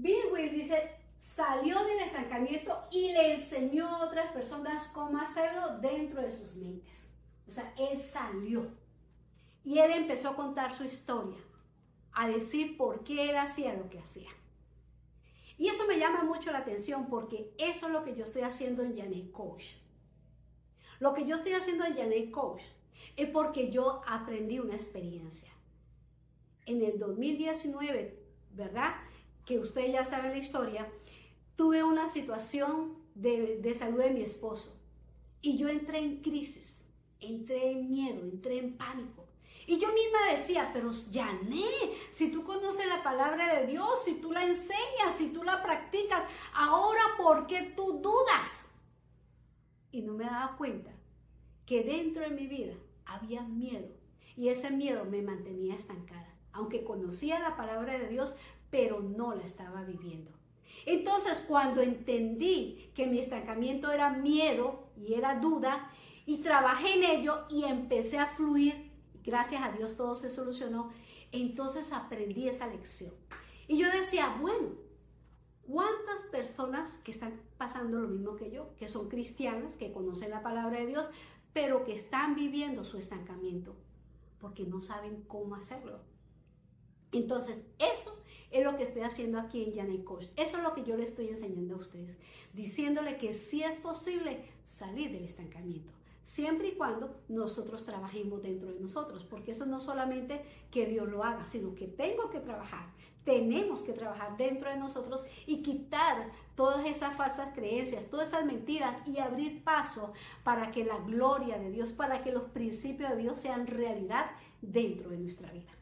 Bill Will dice, salió del estancamiento y le enseñó a otras personas cómo hacerlo dentro de sus mentes. O sea, él salió y él empezó a contar su historia, a decir por qué él hacía lo que hacía. Y eso me llama mucho la atención porque eso es lo que yo estoy haciendo en Janet Coach. Lo que yo estoy haciendo en Janet Coach es porque yo aprendí una experiencia. En el 2019, ¿verdad? Que ustedes ya saben la historia, tuve una situación de salud de mi esposo y yo entré en crisis, entré en miedo, entré en pánico. Y yo misma decía, pero Janet, si tú conoces la palabra de Dios, si tú la enseñas, si tú la practicas, ahora ¿por qué tú dudas? Y no me daba cuenta que dentro de mi vida había miedo y ese miedo me mantenía estancada, aunque conocía la palabra de Dios, pero no la estaba viviendo. Entonces, cuando entendí que mi estancamiento era miedo y era duda, y trabajé en ello y empecé a fluir, gracias a Dios todo se solucionó, entonces aprendí esa lección. Y yo decía, bueno, ¿cuántas personas que están pasando lo mismo que yo, que son cristianas, que conocen la palabra de Dios, pero que están viviendo su estancamiento porque no saben cómo hacerlo? Entonces, eso es lo que estoy haciendo aquí en Janet Coach. Eso es lo que yo le estoy enseñando a ustedes, diciéndole que sí es posible salir del estancamiento, siempre y cuando nosotros trabajemos dentro de nosotros, porque eso no solamente que Dios lo haga, sino que tengo que trabajar. Tenemos que trabajar dentro de nosotros y quitar todas esas falsas creencias, todas esas mentiras y abrir paso para que la gloria de Dios, para que los principios de Dios sean realidad dentro de nuestra vida.